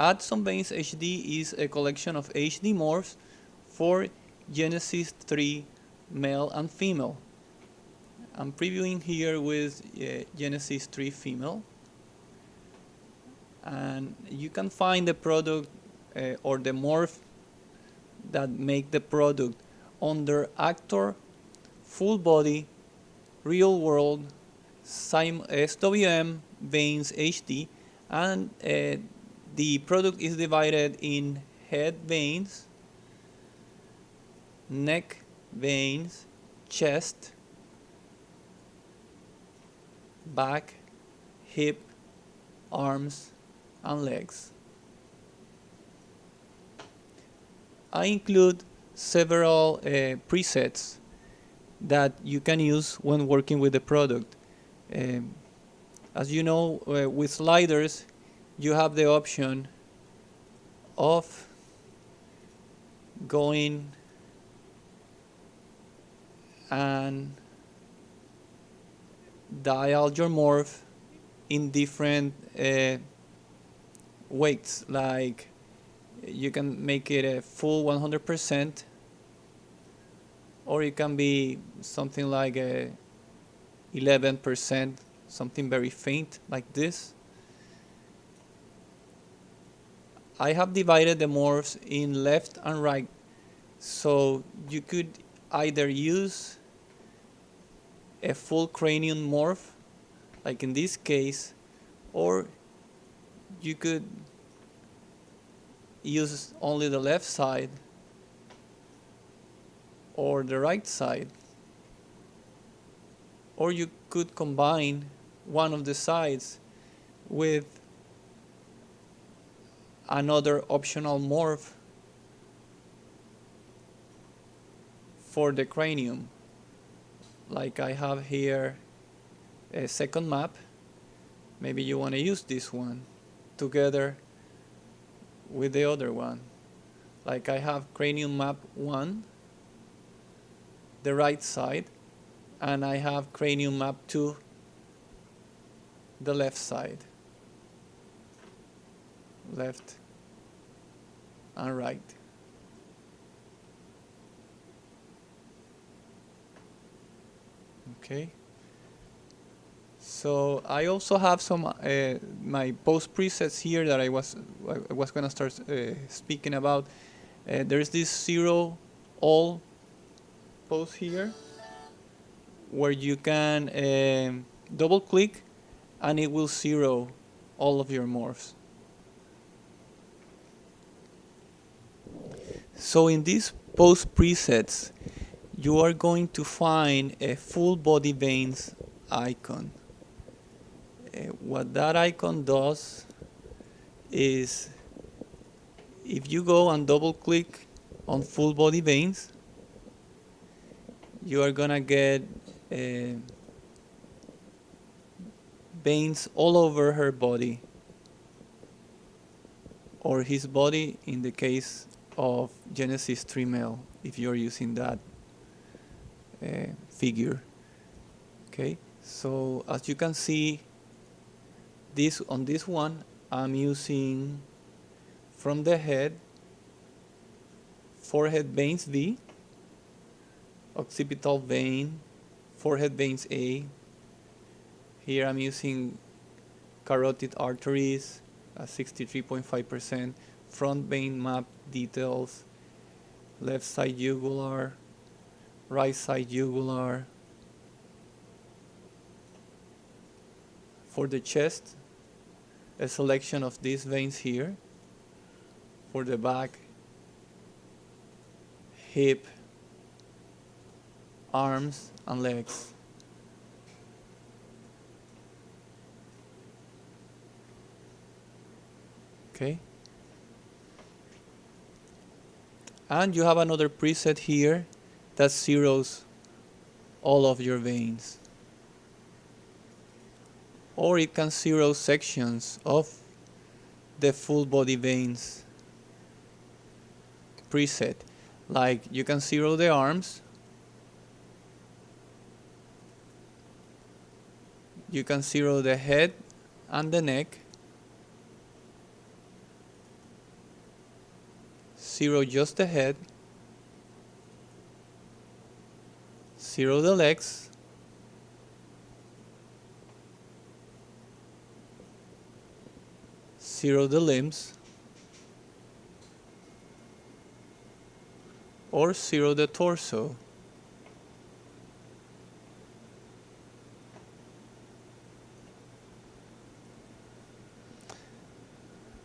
Add Some Veins HD is a collection of HD morphs for Genesis 3 male and female. I'm previewing here with Genesis 3 female, and you can find the product or the morph that make the product under Actor, Full Body, Real World, SWM, Veins HD, and the product is divided in head veins, neck veins, chest, back, hip, arms, and legs. I include several presets that you can use when working with the product. As you know, with sliders, you have the option of going and dial your morph in different weights. Like you can make it a full 100%, or it can be something like a 11%, something very faint like this. I have divided the morphs in left and right, so you could either use a full cranium morph, like in this case, or you could use only the left side or the right side, or you could combine one of the sides with another optional morph for the cranium. Like I have here a second map. Maybe you want to use this one together with the other one. Like I have cranium map 1, the right side, and I have cranium map 2, the left side. Left and right. Okay. So I also have some my post presets here that I was going to start speaking about. There's this zero all post here where you can double click and it will zero all of your morphs. So in these post presets, you are going to find a full body veins icon. What that icon does is, if you go and double click on full body veins, you are gonna get veins all over her body, or his body in the case of Genesis 3 male, if you're using that figure. Okay, so as you can see, on this one I'm using from the head forehead veins V, occipital vein, forehead veins A. Here I'm using carotid arteries at 63.5%, front vein map details, left side jugular, right side jugular. For the chest, a selection of these veins here. For the back, hip, arms, and legs. Okay. And you have another preset here that zeroes all of your veins. Or it can zero sections of the full body veins preset. Like you can zero the arms, you can zero the head and the neck, 0 just the head, 0 the legs, 0 the limbs, or 0 the torso.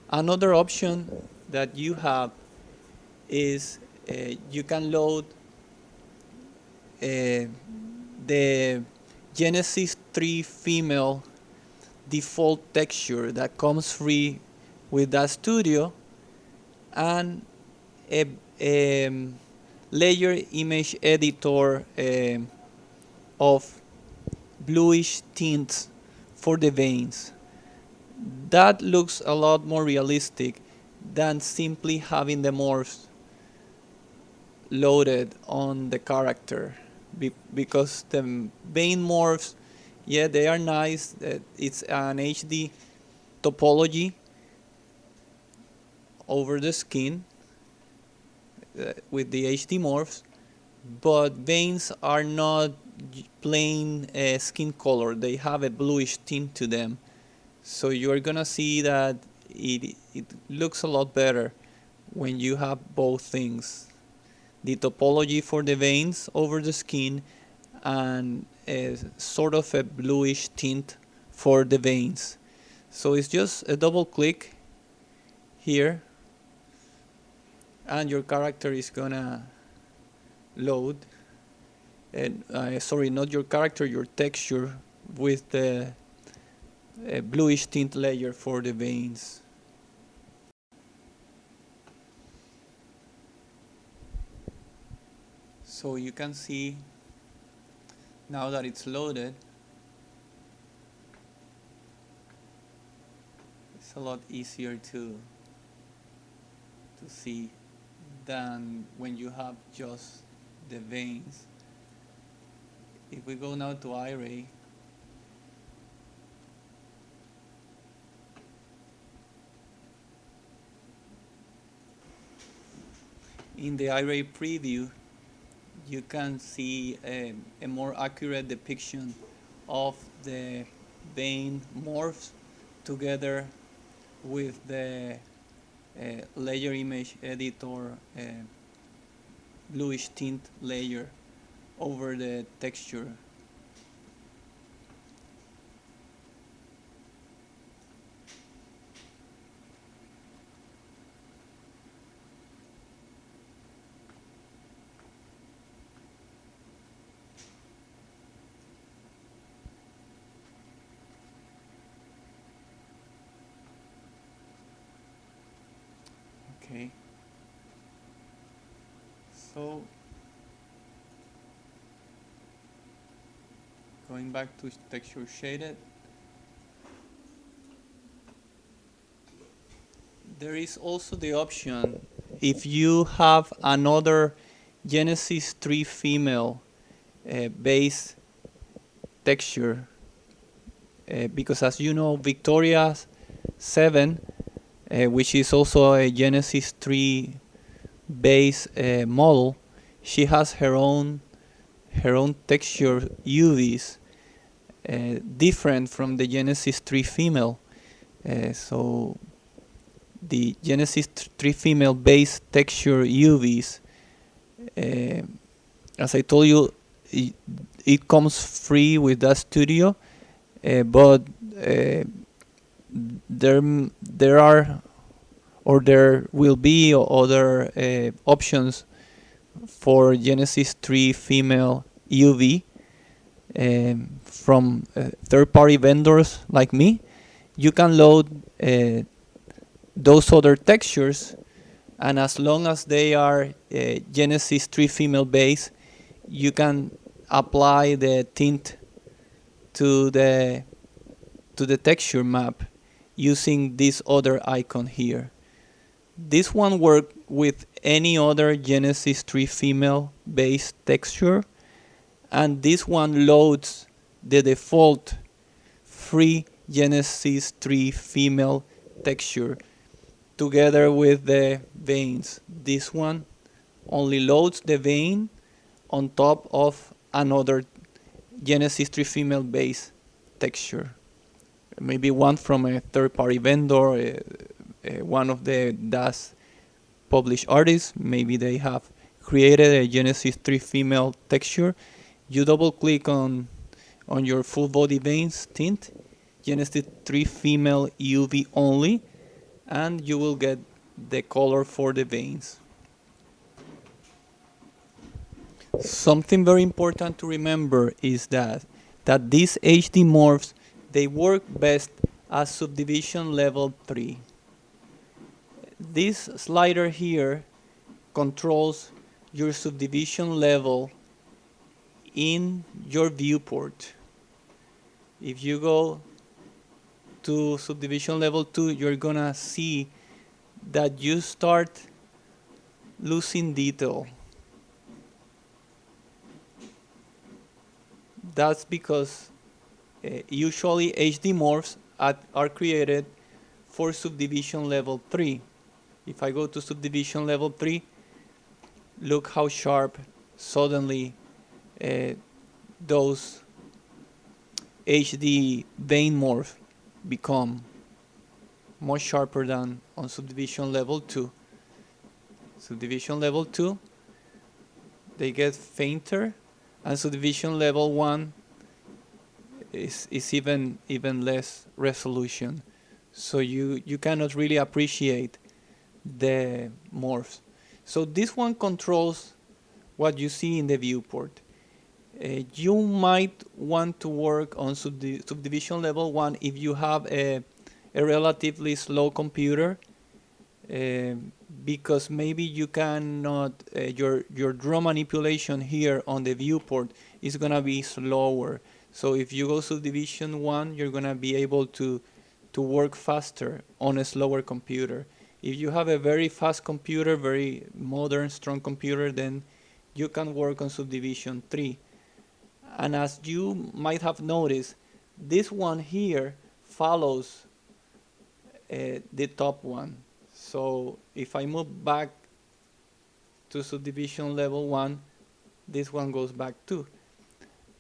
Another option that you have is you can load the Genesis 3 female default texture that comes free with that studio, and a layer image editor of bluish tints for the veins. That looks a lot more realistic than simply having the morphs loaded on the character, because the vein morphs, yeah, they are nice. It's an HD topology over the skin with the HD morphs, but veins are not plain skin color. They have a bluish tint to them. So you're gonna see that it looks a lot better when you have both things. The topology for the veins over the skin and a sort of a bluish tint for the veins. So it's just a double click here and your character is gonna load. And sorry, not your character, your texture with the bluish tint layer for the veins. So you can see now that it's loaded, it's a lot easier to see than when you have just the veins. If we go now to iRay, in the iRay preview, you can see a more accurate depiction of the vein morphs together with the layer image editor bluish tint layer over the texture. Okay, so going back to texture shaded, there is also the option, if you have another Genesis 3 female base texture, because as you know, Victoria 7, which is also a Genesis 3 base model, she has her own texture UVs, different from the Genesis 3 female. So the Genesis 3 female base texture UVs, as I told you, it comes free with that studio, but there are, or there will be other options for Genesis 3 female UV from third-party vendors like me. You can load those other textures, and as long as they are Genesis 3 female base, you can apply the tint to the texture map using this other icon here. This one works with any other Genesis 3 female base texture, and this one loads the default free Genesis 3 female texture together with the veins. This one only loads the vein on top of another Genesis 3 female base texture. Maybe one from a third-party vendor, one of the DAS published artists. Maybe they have created a Genesis 3 female texture. You double click on your full body veins tint, Genesis 3 female UV only, and you will get the color for the veins. Something very important to remember is that these HD morphs, they work best as subdivision level 3. This slider here controls your subdivision level in your viewport. If you go to subdivision level 2, you're gonna see that you start losing detail. That's because usually HD morphs are created for subdivision level 3. If I go to subdivision level 3, look how sharp suddenly those HD vein morphs become, much sharper than on subdivision level 2. Subdivision level 2, they get fainter, and subdivision level 1 is even less resolution. So you cannot really appreciate the morphs. So this one controls what you see in the viewport. You might want to work on subdivision level 1 if you have a relatively slow computer, because maybe you cannot, your draw manipulation here on the viewport is gonna be slower. So if you go subdivision 1, you're gonna be able to work faster on a slower computer. If you have a very fast computer, very modern, strong computer, then you can work on subdivision 3. And as you might have noticed, this one here follows the top one. So if I move back to subdivision level 1, this one goes back too.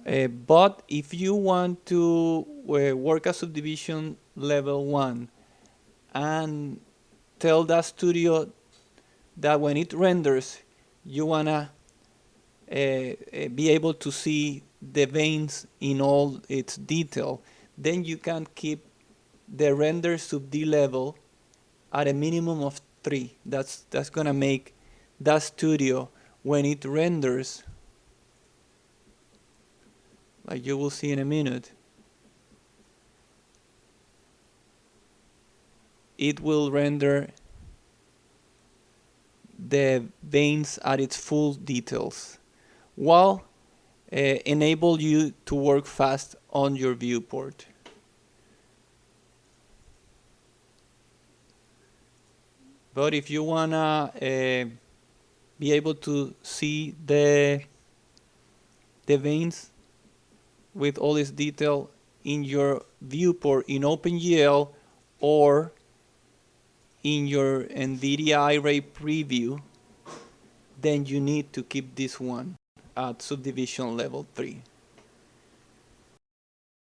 But if you want to work at subdivision level 1 and tell the studio that when it renders, you wanna be able to see the veins in all its detail, then you can keep the render sub D level at a minimum of 3. That's gonna make that studio, when it renders, like you will see in a minute, it will render the veins at its full details, while enable you to work fast on your viewport. But if you wanna be able to see the veins with all its detail in your viewport in OpenGL or in your NVIDIA iRay preview, then you need to keep this one at subdivision level 3.